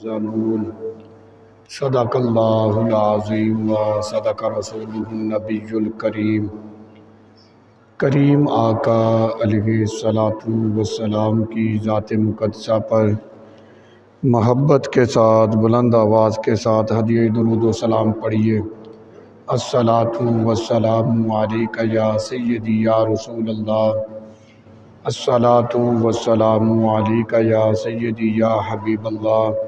زانون صدق اللہ العظیم و صدق رسولہ النبی الکریم۔ کریم آقا علیہ الصلاۃ والسلام کی ذات مقدسہ پر محبت کے ساتھ بلند آواز کے ساتھ ہدیہ درود و سلام پڑھیے۔ الصلاۃ والسلام علیک یا سیدی یا رسول اللہ، الصلاۃ والسلام علیک یا سیدی یا حبیب اللہ،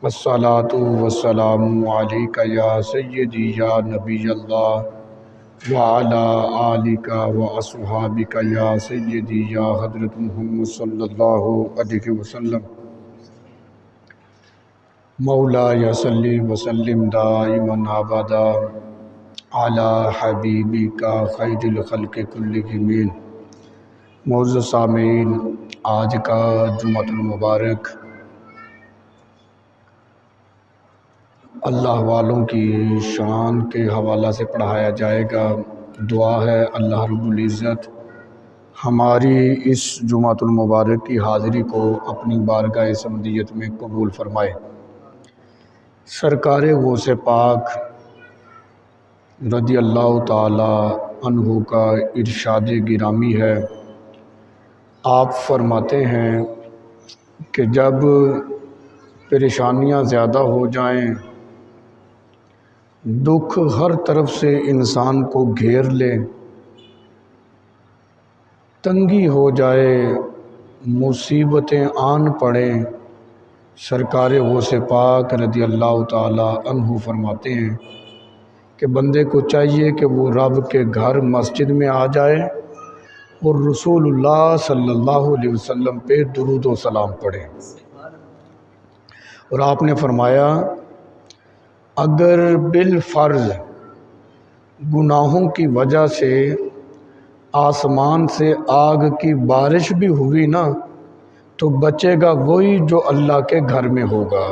الصلاۃ والسلام علیک یا سیدی یا نبی اللہ، وعلی آلک و اصحابک یا سیدی یا حضرت محمد صلی اللہ علیہ وسلم۔ مولایا صلی وسلم دائما ابدا علی حبیبک خیر الخلق کلہم۔ معزز سامعین، آج کا جمعۃ المبارک اللہ والوں کی شان کے حوالہ سے پڑھایا جائے گا۔ دعا ہے اللہ رب العزت ہماری اس جمعۃ المبارک کی حاضری کو اپنی بارگاہ صمدیت میں قبول فرمائے۔ سرکار غوث پاک رضی اللہ تعالی عنہ کا ارشاد گرامی ہے، آپ فرماتے ہیں کہ جب پریشانیاں زیادہ ہو جائیں، دکھ ہر طرف سے انسان کو گھیر لے، تنگی ہو جائے، مصیبتیں آن پڑیں، سرکار غوث پاک رضی اللہ تعالی عنہ فرماتے ہیں کہ بندے کو چاہیے کہ وہ رب کے گھر مسجد میں آ جائے اور رسول اللہ صلی اللہ علیہ وسلم پہ درود و سلام پڑھے۔ اور آپ نے فرمایا اگر بالفرض گناہوں کی وجہ سے آسمان سے آگ کی بارش بھی ہوئی نا تو بچے گا وہی جو اللہ کے گھر میں ہوگا۔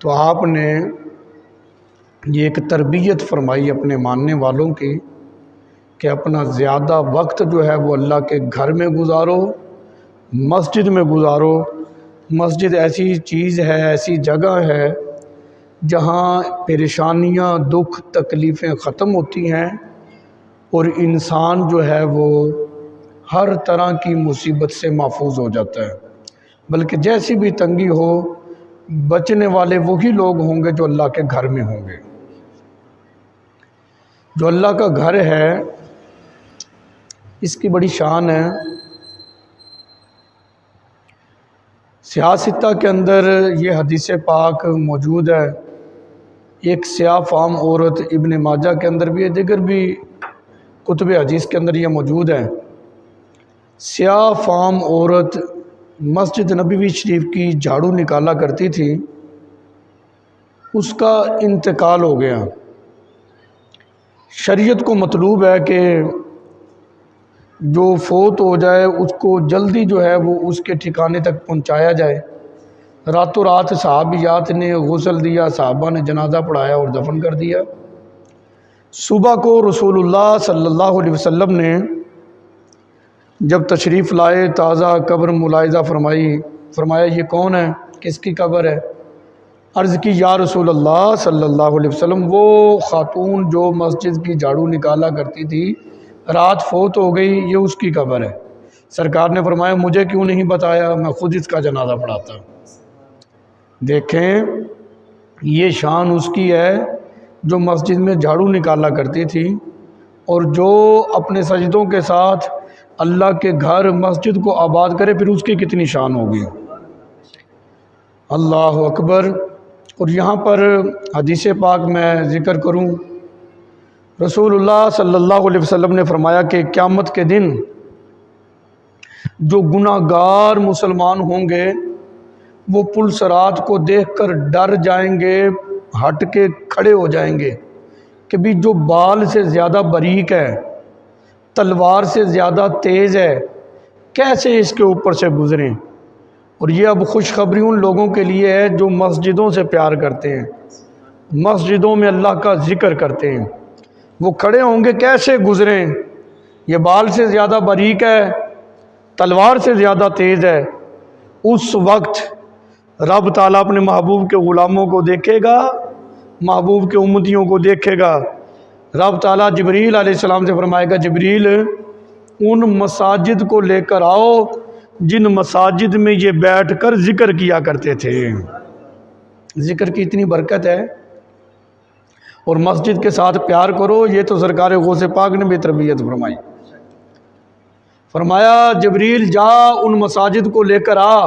تو آپ نے یہ ایک تربیت فرمائی اپنے ماننے والوں کی کہ اپنا زیادہ وقت جو ہے وہ اللہ کے گھر میں گزارو، مسجد میں گزارو۔ مسجد ایسی چیز ہے، ایسی جگہ ہے جہاں پریشانیاں، دکھ، تکلیفیں ختم ہوتی ہیں اور انسان جو ہے وہ ہر طرح کی مصیبت سے محفوظ ہو جاتا ہے۔ بلکہ جیسی بھی تنگی ہو، بچنے والے وہی لوگ ہوں گے جو اللہ کے گھر میں ہوں گے۔ جو اللہ کا گھر ہے اس کی بڑی شان ہے۔ سیاستہ کے اندر یہ حدیث پاک موجود ہے، ایک سیاہ فام عورت ابن ماجہ کے اندر بھی ہے، دیگر بھی کتب حدیث کے اندر یہ موجود ہے۔ سیاہ فام عورت مسجد نبوی شریف کی جھاڑو نکالا کرتی تھی، اس کا انتقال ہو گیا۔ شریعت کو مطلوب ہے کہ جو فوت ہو جائے اس کو جلدی جو ہے وہ اس کے ٹھکانے تک پہنچایا جائے۔ راتوں رات صحابیات نے غسل دیا، صحابہ نے جنازہ پڑھایا اور دفن کر دیا۔ صبح کو رسول اللہ صلی اللہ علیہ وسلم نے جب تشریف لائے، تازہ قبر ملاحظہ فرمایا یہ کون ہے، کس کی قبر ہے؟ عرض کی یا رسول اللہ صلی اللہ علیہ وسلم وہ خاتون جو مسجد کی جھاڑو نکالا کرتی تھی، رات فوت ہو گئی، یہ اس کی قبر ہے۔ سرکار نے فرمایا مجھے کیوں نہیں بتایا، میں خود اس کا جنازہ پڑھاتا۔ دیکھیں یہ شان اس کی ہے جو مسجد میں جھاڑو نکالا کرتی تھی، اور جو اپنے سجدوں کے ساتھ اللہ کے گھر مسجد کو آباد کرے، پھر اس کی کتنی شان ہوگی۔ اللہ اکبر۔ اور یہاں پر حدیث پاک میں ذکر کروں، رسول اللہ صلی اللہ علیہ وسلم نے فرمایا کہ قیامت کے دن جو گناہ گار مسلمان ہوں گے وہ پل صراط کو دیکھ کر ڈر جائیں گے، ہٹ کے کھڑے ہو جائیں گے کہ بھی جو بال سے زیادہ باریک ہے، تلوار سے زیادہ تیز ہے، کیسے اس کے اوپر سے گزریں۔ اور یہ اب خوشخبری ان لوگوں کے لیے ہے جو مسجدوں سے پیار کرتے ہیں، مسجدوں میں اللہ کا ذکر کرتے ہیں۔ وہ کھڑے ہوں گے کیسے گزریں، یہ بال سے زیادہ باریک ہے، تلوار سے زیادہ تیز ہے۔ اس وقت رب تعالیٰ اپنے محبوب کے غلاموں کو دیکھے گا، محبوب کے امتیوں کو دیکھے گا۔ رب تعالیٰ جبریل علیہ السلام سے فرمائے گا، جبریل ان مساجد کو لے کر آؤ جن مساجد میں یہ بیٹھ کر ذکر کیا کرتے تھے۔ ذکر کی اتنی برکت ہے، اور مسجد کے ساتھ پیار کرو، یہ تو سرکار غوث پاک نے بھی تربیت فرمائی۔ فرمایا جبریل جا ان مساجد کو لے کر آ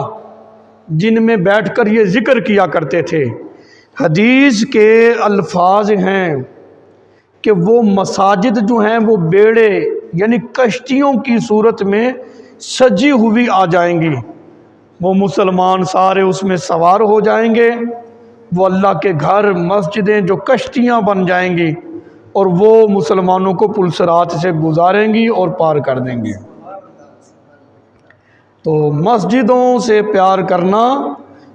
جن میں بیٹھ کر یہ ذکر کیا کرتے تھے۔ حدیث کے الفاظ ہیں کہ وہ مساجد جو ہیں وہ بیڑے یعنی کشتیوں کی صورت میں سجی ہوئی آ جائیں گی، وہ مسلمان سارے اس میں سوار ہو جائیں گے، وہ اللہ کے گھر مسجدیں جو کشتیاں بن جائیں گی، اور وہ مسلمانوں کو پلسرات سے گزاریں گی اور پار کر دیں گے۔ تو مسجدوں سے پیار کرنا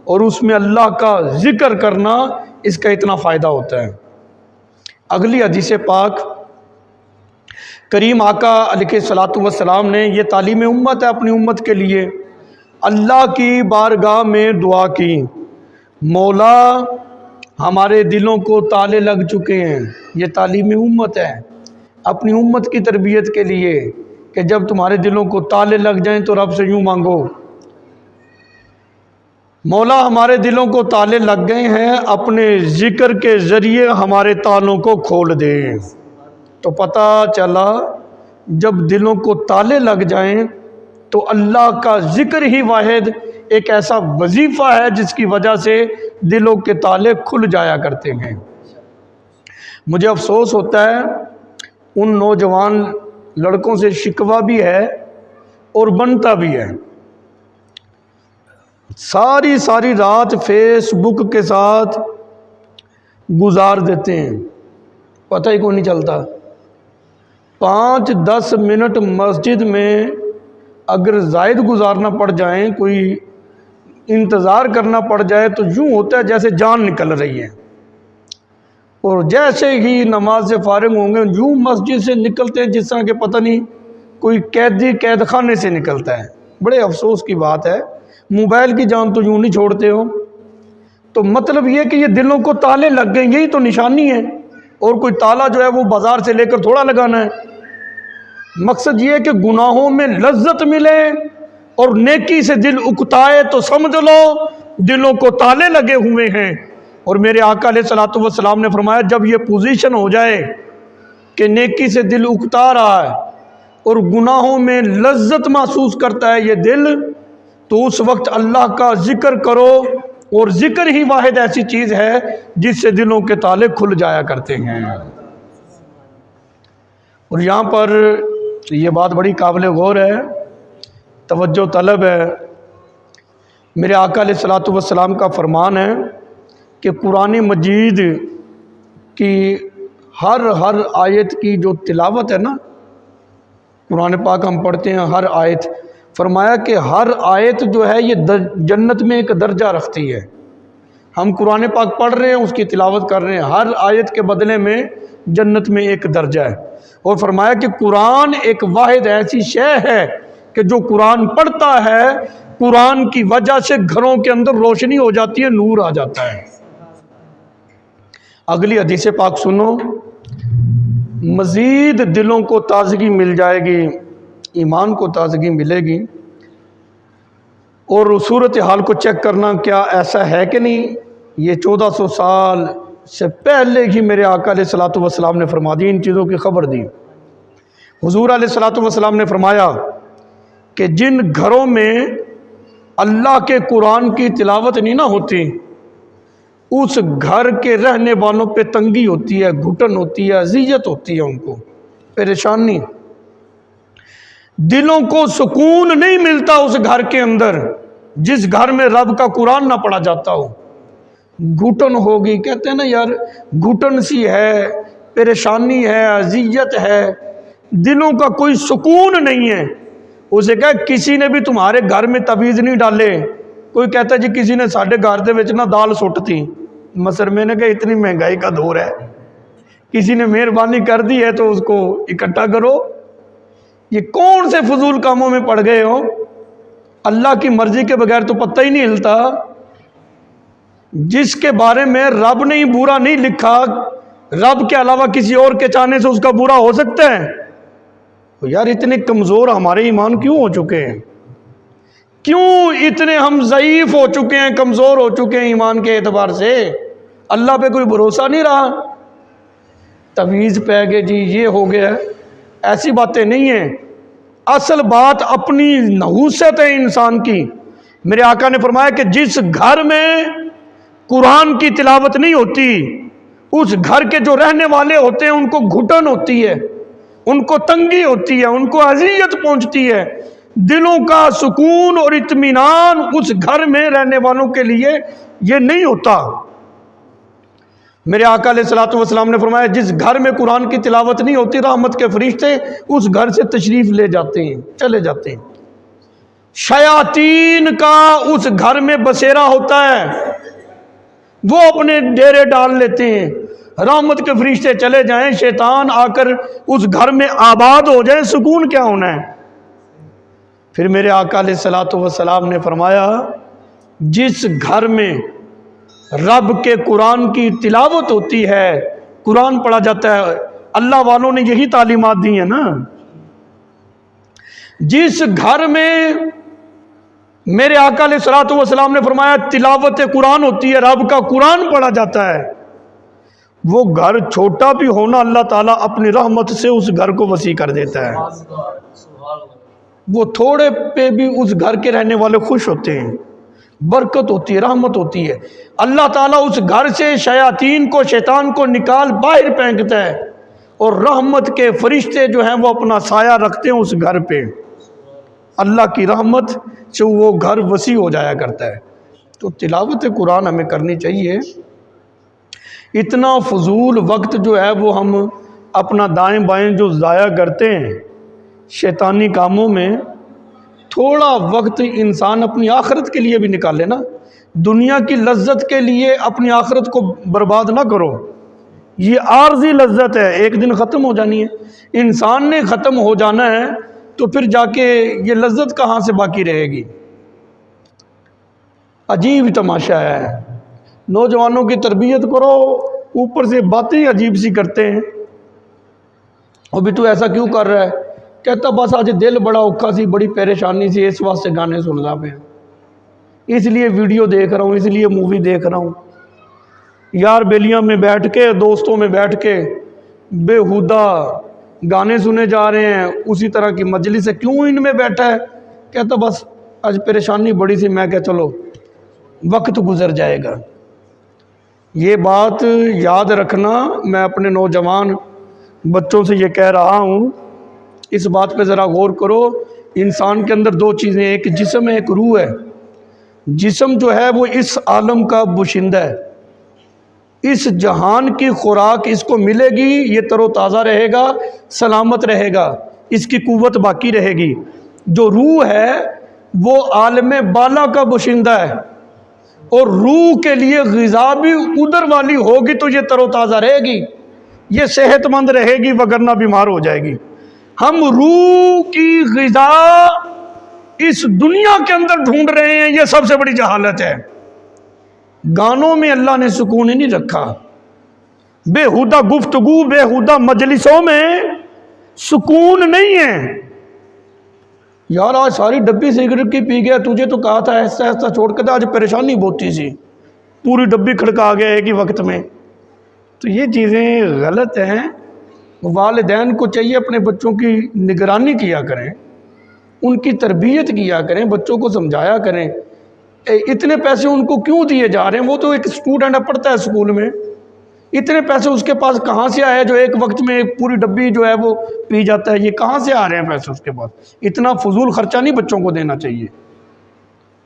اور اس میں اللہ کا ذکر کرنا، اس کا اتنا فائدہ ہوتا ہے۔ اگلی حدیث پاک کریم آقا علیہ الصلوۃ والسلام نے یہ تعلیم امت ہے اپنی امت کے لیے، اللہ کی بارگاہ میں دعا کی، مولا ہمارے دلوں کو تالے لگ چکے ہیں۔ یہ تعلیم امت ہے اپنی امت کی تربیت کے لیے کہ جب تمہارے دلوں کو تالے لگ جائیں تو رب سے یوں مانگو، مولا ہمارے دلوں کو تالے لگ گئے ہیں، اپنے ذکر کے ذریعے ہمارے تالوں کو کھول دے۔ تو پتہ چلا جب دلوں کو تالے لگ جائیں تو اللہ کا ذکر ہی واحد ایک ایسا وظیفہ ہے جس کی وجہ سے دلوں کے تالے کھل جایا کرتے ہیں۔ مجھے افسوس ہوتا ہے ان نوجوان لڑکوں سے، شکوہ بھی ہے اور بنتا بھی ہے، ساری رات فیس بک کے ساتھ گزار دیتے ہیں، پتہ ہی کوئی نہیں چلتا۔ 5-10 منٹ مسجد میں اگر زائد گزارنا پڑ جائیں، کوئی انتظار کرنا پڑ جائے تو یوں ہوتا ہے جیسے جان نکل رہی ہے، اور جیسے ہی نماز سے فارغ ہوں گے یوں مسجد سے نکلتے ہیں جس طرح کہ پتہ نہیں کوئی قیدی قید خانے سے نکلتا ہے۔ بڑے افسوس کی بات ہے، موبائل کی جان تو یوں نہیں چھوڑتے ہو۔ تو مطلب یہ کہ یہ دلوں کو تالے لگ گئے، یہی تو نشانی ہے، اور کوئی تالا جو ہے وہ بازار سے لے کر تھوڑا لگانا ہے۔ مقصد یہ ہے کہ گناہوں میں لذت ملے اور نیکی سے دل اکتائے تو سمجھ لو دلوں کو تالے لگے ہوئے ہیں۔ اور میرے آقا علیہ الصلوۃ والسلام نے فرمایا جب یہ پوزیشن ہو جائے کہ نیکی سے دل اکتا رہا ہے اور گناہوں میں لذت محسوس کرتا ہے یہ دل، تو اس وقت اللہ کا ذکر کرو، اور ذکر ہی واحد ایسی چیز ہے جس سے دلوں کے تالے کھل جایا کرتے ہیں۔ اور یہاں پر یہ بات بڑی قابل غور ہے، توجہ طلب ہے۔ میرے آقا علیہ الصلوۃ والسلام کا فرمان ہے کہ قرآن مجید کی ہر آیت کی جو تلاوت ہے نا، قرآن پاک ہم پڑھتے ہیں ہر آیت، فرمایا کہ ہر آیت جو ہے یہ جنت میں ایک درجہ رکھتی ہے۔ ہم قرآن پاک پڑھ رہے ہیں، اس کی تلاوت کر رہے ہیں، ہر آیت کے بدلے میں جنت میں ایک درجہ ہے۔ اور فرمایا کہ قرآن ایک واحد ایسی شے ہے کہ جو قرآن پڑھتا ہے قرآن کی وجہ سے گھروں کے اندر روشنی ہو جاتی ہے، نور آ جاتا ہے۔ اگلی حدیث پاک سنو، مزید دلوں کو تازگی مل جائے گی، ایمان کو تازگی ملے گی۔ اور صورتحال کو چیک کرنا کیا ایسا ہے کہ نہیں، یہ 1400 سال سے پہلے ہی میرے آقا علیہ الصلوۃ والسلام نے فرما دی، ان چیزوں کی خبر دی۔ حضور علیہ الصلوۃ والسلام نے فرمایا کہ جن گھروں میں اللہ کے قرآن کی تلاوت نہیں نہ ہوتی، اس گھر کے رہنے والوں پہ تنگی ہوتی ہے، گھٹن ہوتی ہے، اذیت ہوتی ہے، ان کو پریشانی، دلوں کو سکون نہیں ملتا اس گھر کے اندر جس گھر میں رب کا قرآن نہ پڑھا جاتا ہو۔ گھٹن ہوگی، کہتے ہیں نا یار گھٹن سی ہے، پریشانی ہے، اذیت ہے، دلوں کا کوئی سکون نہیں ہے۔ اسے کہا کسی نے بھی تمہارے گھر میں تعویذ نہیں ڈالے، کوئی کہتا ہے جی کسی نے ساڈے گھر دے وچ نہ دال سٹ تھی، مصر میں نے کہا اتنی مہنگائی کا دور ہے، کسی نے مہربانی کر دی ہے تو اس کو اکٹھا کرو۔ یہ کون سے فضول کاموں میں پڑ گئے ہو، اللہ کی مرضی کے بغیر تو پتہ ہی نہیں ہلتا۔ جس کے بارے میں رب نے ہی برا نہیں لکھا، رب کے علاوہ کسی اور کے چاہنے سے اس کا برا ہو سکتا ہے؟ یار اتنے کمزور ہمارے ایمان کیوں ہو چکے ہیں؟ کیوں اتنے ہم ضعیف ہو چکے ہیں، کمزور ہو چکے ہیں ایمان کے اعتبار سے؟ اللہ پہ کوئی بھروسہ نہیں رہا، تویز پہ گئے جی یہ ہو گیا، ایسی باتیں نہیں ہیں۔ اصل بات اپنی نحوست ہے انسان کی۔ میرے آقا نے فرمایا کہ جس گھر میں قرآن کی تلاوت نہیں ہوتی، اس گھر کے جو رہنے والے ہوتے ہیں ان کو گھٹن ہوتی ہے، ان کو تنگی ہوتی ہے، ان کو اذیت پہنچتی ہے، دلوں کا سکون اور اطمینان اس گھر میں رہنے والوں کے لیے یہ نہیں ہوتا۔ میرے آقا علیہ الصلوۃ والسلام نے فرمایا جس گھر میں قرآن کی تلاوت نہیں ہوتی، رحمت کے فرشتے اس گھر سے تشریف لے جاتے ہیں، چلے جاتے ہیں۔ شیاطین کا اس گھر میں بسیرا ہوتا ہے، وہ اپنے ڈیرے ڈال لیتے ہیں، رحمت کے فرشتے چلے جائیں، شیطان آ کر اس گھر میں آباد ہو جائے، سکون کیا ہونا ہے؟ پھر میرے آقا علیہ الصلوۃ والسلام نے فرمایا جس گھر میں رب کے قرآن کی تلاوت ہوتی ہے، قرآن پڑھا جاتا ہے، اللہ والوں نے یہی تعلیمات دی ہیں نا، جس گھر میں میرے آقا علیہ الصلوۃ والسلام نے فرمایا تلاوت قرآن ہوتی ہے، رب کا قرآن پڑھا جاتا ہے، وہ گھر چھوٹا بھی ہونا اللہ تعالیٰ اپنی رحمت سے اس گھر کو وسیع کر دیتا ہے۔ وہ تھوڑے پہ بھی اس گھر کے رہنے والے خوش ہوتے ہیں، برکت ہوتی ہے، رحمت ہوتی ہے۔ اللہ تعالیٰ اس گھر سے شیاطین کو، شیطان کو نکال باہر پھینکتا ہے، اور رحمت کے فرشتے جو ہیں وہ اپنا سایہ رکھتے ہیں اس گھر پہ، اللہ کی رحمت سے وہ گھر وسیع ہو جایا کرتا ہے۔ تو تلاوت قرآن ہمیں کرنی چاہیے۔ اتنا فضول وقت جو ہے وہ ہم اپنا دائیں بائیں جو ضائع کرتے ہیں شیطانی کاموں میں، تھوڑا وقت انسان اپنی آخرت کے لیے بھی نکالے نا۔ دنیا کی لذت کے لیے اپنی آخرت کو برباد نہ کرو، یہ عارضی لذت ہے، ایک دن ختم ہو جانی ہے۔ انسان نے ختم ہو جانا ہے تو پھر جا کے یہ لذت کہاں سے باقی رہے گی؟ عجیب تماشا ہے، نوجوانوں کی تربیت کرو، اوپر سے باتیں عجیب سی کرتے ہیں۔ ابھی تو ایسا کیوں کر رہا ہے؟ کہتا بس آج دل بڑا اوکھا سی، بڑی پریشانی سی، اس واسطے گانے سن رہا پہ، اس لیے ویڈیو دیکھ رہا ہوں، اس لیے مووی دیکھ رہا ہوں۔ یار بیلیاں میں بیٹھ کے، دوستوں میں بیٹھ کے بےہودہ گانے سنے جا رہے ہیں، اسی طرح کی مجلس ہے، کیوں ان میں بیٹھا ہے؟ کہتا بس آج پریشانی بڑی سی، میں کہ چلو وقت گزر جائے گا۔ یہ بات یاد رکھنا، میں اپنے نوجوان بچوں سے یہ کہہ رہا ہوں، اس بات پہ ذرا غور کرو۔ انسان کے اندر دو چیزیں، ایک جسم ہے، ایک روح ہے۔ جسم جو ہے وہ اس عالم کا باشندہ ہے، اس جہان کی خوراک اس کو ملے گی، یہ تر و تازہ رہے گا، سلامت رہے گا، اس کی قوت باقی رہے گی۔ جو روح ہے وہ عالم بالا کا باشندہ ہے، اور روح کے لیے غذا بھی ادھر والی ہوگی تو یہ تر و تازہ رہے گی، یہ صحت مند رہے گی، وگرنہ بیمار ہو جائے گی۔ ہم روح کی غذا اس دنیا کے اندر ڈھونڈ رہے ہیں، یہ سب سے بڑی جہالت ہے۔ گانوں میں اللہ نے سکون ہی نہیں رکھا، بےہودہ گفتگو، بےہودہ مجلسوں میں سکون نہیں ہے۔ یار آج ساری ڈبی سگریٹ کی پی گیا، تجھے تو کہا تھا ایسا ایسا چھوڑ کے تھا، آج پریشانی بہت تھی سی، پوری ڈبی کھڑکا گیا ایک ہی وقت میں۔ تو یہ چیزیں غلط ہیں۔ والدین کو چاہیے اپنے بچوں کی نگرانی کیا کریں، ان کی تربیت کیا کریں، بچوں کو سمجھایا کریں۔ اتنے پیسے ان کو کیوں دیے جا رہے ہیں؟ وہ تو ایک اسٹوڈنٹ پڑھتا ہے اسکول میں، اتنے پیسے اس کے پاس کہاں سے آئے جو ایک وقت میں پوری ڈبی جو ہے وہ پی جاتا ہے؟ یہ کہاں سے آ رہے ہیں پیسے اس کے پاس؟ اتنا فضول خرچہ نہیں بچوں کو دینا چاہیے۔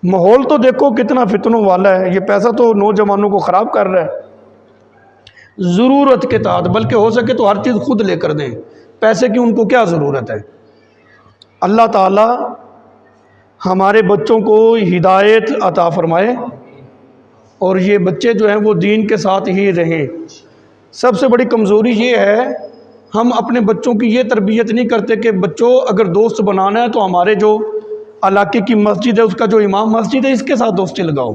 ماحول تو دیکھو کتنا فتنوں والا ہے، یہ پیسہ تو نوجوانوں کو خراب کر رہا ہے۔ ضرورت کے تحت، بلکہ ہو سکے تو ہر چیز خود لے کر دیں، پیسے کی ان کو کیا ضرورت ہے؟ اللہ تعالی ہمارے بچوں کو ہدایت عطا فرمائے، اور یہ بچے جو ہیں وہ دین کے ساتھ ہی رہیں۔ سب سے بڑی کمزوری یہ ہے، ہم اپنے بچوں کی یہ تربیت نہیں کرتے کہ بچوں اگر دوست بنانا ہے تو ہمارے جو علاقے کی مسجد ہے، اس کا جو امام مسجد ہے، اس کے ساتھ دوستی لگاؤ۔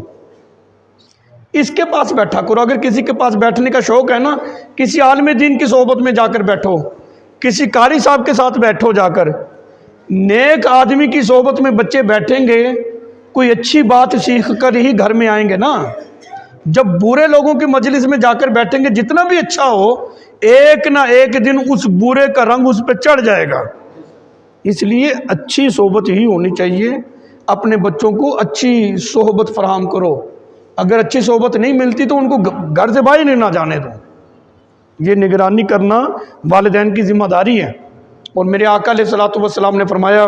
اس کے پاس بیٹھا کرو. اگر کسی کے پاس بیٹھنے کا شوق ہے نا، کسی عالم دین کی صحبت میں جا کر بیٹھو، کسی قاری صاحب کے ساتھ بیٹھو جا کر. نیک آدمی کی صحبت میں بچے بیٹھیں گے، کوئی اچھی بات سیکھ کر ہی گھر میں آئیں گے نا. جب برے لوگوں کی مجلس میں جا کر بیٹھیں گے، جتنا بھی اچھا ہو، ایک نہ ایک دن اس برے کا رنگ اس پہ چڑھ جائے گا. اس لیے اچھی صحبت ہی ہونی چاہیے. اپنے بچوں کو اچھی صحبت فراہم کرو. اگر اچھی صحبت نہیں ملتی تو ان کو گھر سے باہر نہ جانے دو. یہ نگرانی کرنا والدین کی ذمہ داری ہے. اور میرے آقا علیہ الصلوۃ والسلام نے فرمایا،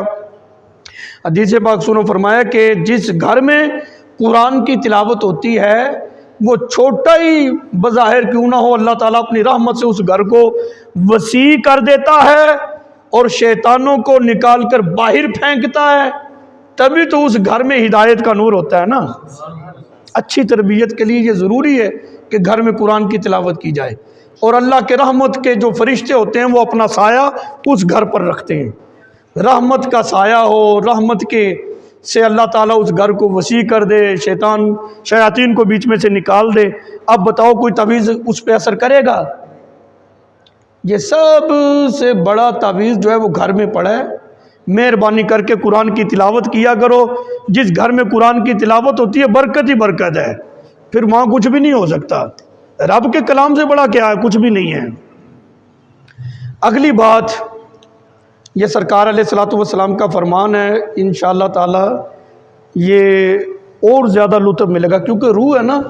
حدیث پاک سنو، فرمایا کہ جس گھر میں قرآن کی تلاوت ہوتی ہے، وہ چھوٹا ہی بظاہر کیوں نہ ہو، اللہ تعالیٰ اپنی رحمت سے اس گھر کو وسیع کر دیتا ہے اور شیطانوں کو نکال کر باہر پھینکتا ہے. تبھی تو اس گھر میں ہدایت کا نور ہوتا ہے نا. اچھی تربیت کے لیے یہ ضروری ہے کہ گھر میں قرآن کی تلاوت کی جائے. اور اللہ کے رحمت کے جو فرشتے ہوتے ہیں وہ اپنا سایہ اس گھر پر رکھتے ہیں. رحمت کا سایہ ہو، رحمت کے سے اللہ تعالیٰ اس گھر کو وسیع کر دے، شیاطین کو بیچ میں سے نکال دے. اب بتاؤ کوئی تعویذ اس پہ اثر کرے گا؟ یہ سب سے بڑا تعویذ جو ہے وہ گھر میں پڑا ہے. مہربانی کر کے قرآن کی تلاوت کیا کرو. جس گھر میں قرآن کی تلاوت ہوتی ہے برکت ہی برکت ہے. پھر وہاں کچھ بھی نہیں ہو سکتا. رب کے کلام سے بڑا کیا ہے؟ کچھ بھی نہیں ہے. اگلی بات، یہ سرکار علیہ الصلوۃ والسلام کا فرمان ہے. انشاءاللہ تعالی یہ اور زیادہ لطف ملے گا، کیونکہ روح ہے نا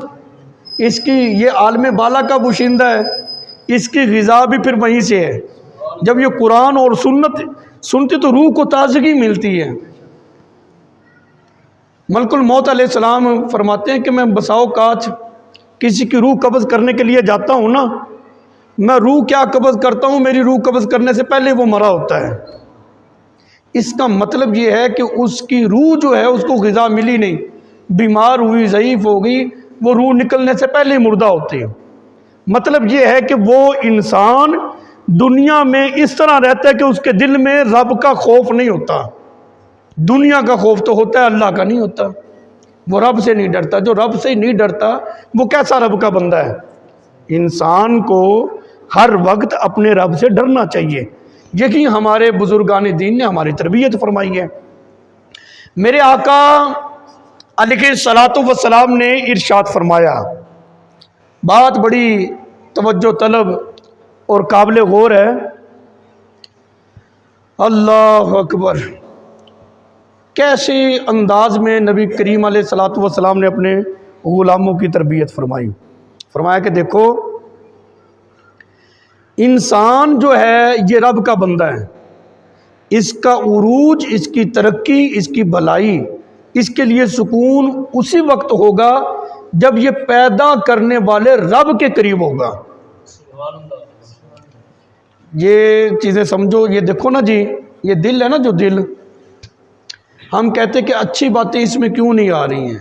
اس کی، یہ عالم بالا کا باشندہ ہے، اس کی غذا بھی پھر وہیں سے ہے. جب یہ قرآن اور سنت سنتی تو روح کو تازگی ملتی ہے. ملک الموت علیہ السلام فرماتے ہیں کہ میں بسا اوقات کسی کی روح قبض کرنے کے لیے جاتا ہوں نا، میں روح کیا قبض کرتا ہوں، میری روح قبض کرنے سے پہلے وہ مرا ہوتا ہے. اس کا مطلب یہ ہے کہ اس کی روح جو ہے اس کو غذا ملی نہیں، بیمار ہوئی، ضعیف ہو گئی، وہ روح نکلنے سے پہلے ہی مردہ ہوتی ہے. مطلب یہ ہے کہ وہ انسان دنیا میں اس طرح رہتا ہے کہ اس کے دل میں رب کا خوف نہیں ہوتا. دنیا کا خوف تو ہوتا ہے، اللہ کا نہیں ہوتا. وہ رب سے نہیں ڈرتا. جو رب سے نہیں ڈرتا وہ کیسا رب کا بندہ ہے؟ انسان کو ہر وقت اپنے رب سے ڈرنا چاہیے. یہی ہمارے بزرگان دین نے ہماری تربیت فرمائی ہے. میرے آقا علیہ الصلوۃ والسلام نے ارشاد فرمایا، بات بڑی توجہ طلب اور قابل غور ہے. اللہ اکبر! کیسے انداز میں نبی کریم علیہ الصلوۃ والسلام نے اپنے غلاموں کی تربیت فرمائی. فرمایا کہ دیکھو، انسان جو ہے یہ رب کا بندہ ہے. اس کا عروج، اس کی ترقی، اس کی بھلائی، اس کے لیے سکون اسی وقت ہوگا جب یہ پیدا کرنے والے رب کے قریب ہوگا. یہ چیزیں سمجھو. یہ دیکھو نا جی، یہ دل ہے نا، جو دل، ہم کہتے کہ اچھی باتیں اس میں کیوں نہیں آ رہی ہیں.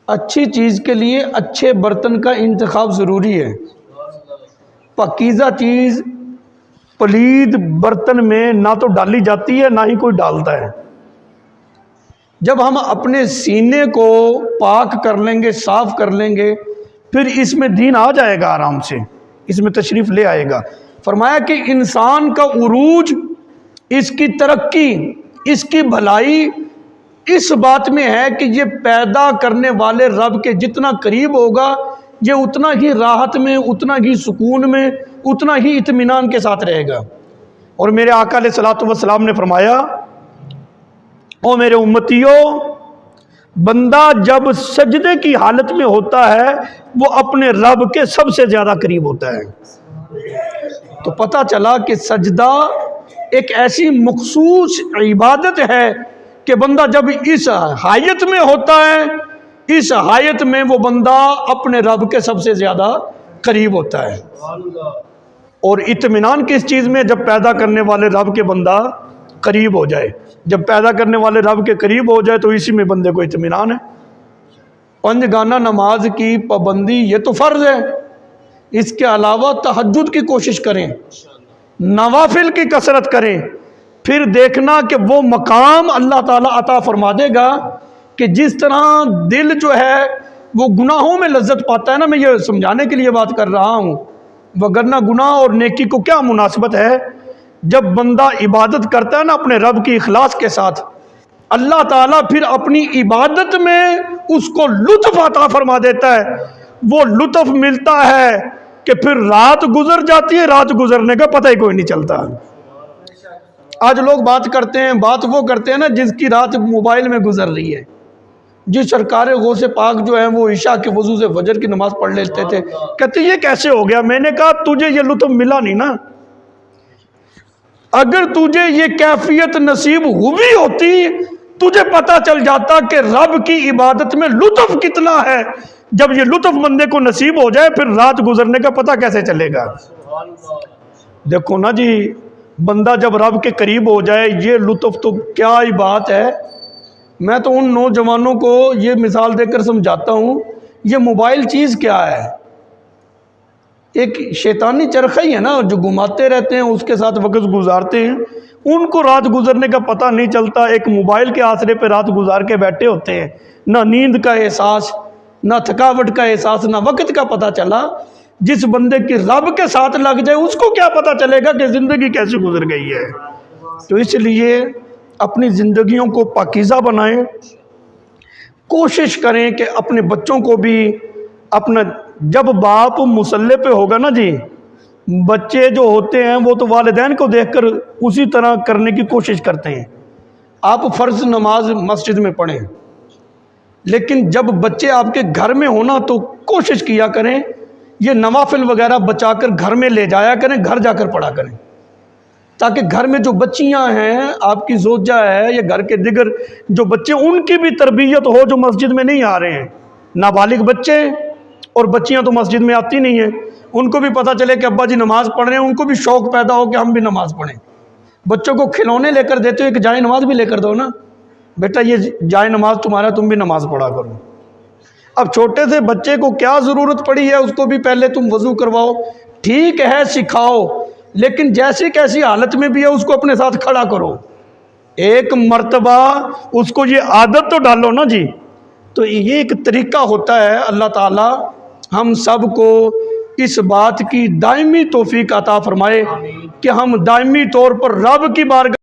اچھی چیز کے لیے اچھے برتن کا انتخاب ضروری ہے. پاکیزہ چیز پلید برتن میں نہ تو ڈالی جاتی ہے، نہ ہی کوئی ڈالتا ہے. جب ہم اپنے سینے کو پاک کر لیں گے، صاف کر لیں گے، پھر اس میں دین آ جائے گا، آرام سے اس میں تشریف لے آئے گا. فرمایا کہ انسان کا عروج، اس کی ترقی، اس کی بھلائی اس بات میں ہے کہ یہ پیدا کرنے والے رب کے جتنا قریب ہوگا، یہ اتنا ہی راحت میں، اتنا ہی سکون میں، اتنا ہی اطمینان کے ساتھ رہے گا. اور میرے آقا علیہ الصلوۃ والسلام نے فرمایا، او میرے امتیوں، بندہ جب سجدے کی حالت میں ہوتا ہے وہ اپنے رب کے سب سے زیادہ قریب ہوتا ہے. تو پتہ چلا کہ سجدہ ایک ایسی مخصوص عبادت ہے کہ بندہ جب اس حالت میں ہوتا ہے، اس حالت میں وہ بندہ اپنے رب کے سب سے زیادہ قریب ہوتا ہے. اور اطمینان کس چیز میں؟ جب پیدا کرنے والے رب کے بندہ قریب ہو جائے. جب پیدا کرنے والے رب کے قریب ہو جائے تو اسی میں بندے کو اطمینان ہے. 5 گانہ نماز کی پابندی یہ تو فرض ہے. اس کے علاوہ تہجد کی کوشش کریں، نوافل کی کثرت کریں. پھر دیکھنا کہ وہ مقام اللہ تعالیٰ عطا فرما دے گا کہ جس طرح دل جو ہے وہ گناہوں میں لذت پاتا ہے نا. میں یہ سمجھانے کے لیے بات کر رہا ہوں، وگرنہ گناہ اور نیکی کو کیا مناسبت ہے؟ جب بندہ عبادت کرتا ہے نا اپنے رب کی اخلاص کے ساتھ، اللہ تعالیٰ پھر اپنی عبادت میں اس کو لطف عطا فرما دیتا ہے. وہ لطف ملتا ہے کہ پھر رات گزر جاتی ہے، رات گزرنے کا پتہ ہی کوئی نہیں چلتا. آج لوگ بات کرتے ہیں، بات وہ کرتے ہیں نا جس کی رات موبائل میں گزر رہی ہے. جی سرکار غوث پاک جو ہیں وہ عشاء کے وضو سے فجر کی نماز پڑھ لیتے تھے. کہتے یہ کیسے ہو گیا؟ میں نے کہا تجھے یہ لطف ملا نہیں نا. اگر تجھے یہ کیفیت نصیب ہوئی ہوتی تجھے پتا چل جاتا کہ رب کی عبادت میں لطف کتنا ہے. جب یہ لطف بندے کو نصیب ہو جائے پھر رات گزرنے کا پتہ کیسے چلے گا؟ دیکھو نا جی، بندہ جب رب کے قریب ہو جائے یہ لطف تو کیا ہی بات ہے. میں تو ان نوجوانوں کو یہ مثال دے کر سمجھاتا ہوں، یہ موبائل چیز کیا ہے؟ ایک شیطانی چرخہ ہی ہے نا جو گھماتے رہتے ہیں، اس کے ساتھ وقت گزارتے ہیں. ان کو رات گزرنے کا پتہ نہیں چلتا، ایک موبائل کے آسرے پہ رات گزار کے بیٹھے ہوتے ہیں. نہ نیند کا احساس، نہ تھکاوٹ کا احساس، نہ وقت کا پتہ چلا. جس بندے کی رب کے ساتھ لگ جائے اس کو کیا پتہ چلے گا کہ زندگی کیسے گزر گئی ہے؟ تو اس لیے اپنی زندگیوں کو پاکیزہ بنائیں. کوشش کریں کہ اپنے بچوں کو بھی اپنا، جب باپ مسلح پہ ہوگا نا جی، بچے جو ہوتے ہیں وہ تو والدین کو دیکھ کر اسی طرح کرنے کی کوشش کرتے ہیں. آپ فرض نماز مسجد میں پڑھیں، لیکن جب بچے آپ کے گھر میں ہونا تو کوشش کیا کریں یہ نوافل وغیرہ بچا کر گھر میں لے جایا کریں، گھر جا کر پڑھا کریں، تاکہ گھر میں جو بچیاں ہیں، آپ کی زوجہ ہے یا گھر کے دیگر جو بچے، ان کی بھی تربیت ہو جو مسجد میں نہیں آ رہے ہیں. نابالغ بچے اور بچیاں تو مسجد میں آتی نہیں ہیں، ان کو بھی پتہ چلے کہ ابا جی نماز پڑھ رہے ہیں، ان کو بھی شوق پیدا ہو کہ ہم بھی نماز پڑھیں. بچوں کو کھلونے لے کر دیتے ہو، ایک جائے نماز بھی لے کر دو نا، بیٹا یہ جائے نماز تمہارا، تم بھی نماز پڑھا کرو. اب چھوٹے سے بچے کو کیا ضرورت پڑی ہے، اس کو بھی پہلے تم وضو کرواؤ، ٹھیک ہے سکھاؤ، لیکن جیسی کیسی حالت میں بھی ہے اس کو اپنے ساتھ کھڑا کرو. ایک مرتبہ اس کو یہ عادت تو ڈالو نا جی. تو یہ ایک طریقہ ہوتا ہے. اللہ تعالی ہم سب کو اس بات کی دائمی توفیق عطا فرمائے کہ ہم دائمی طور پر رب کی بارگاہ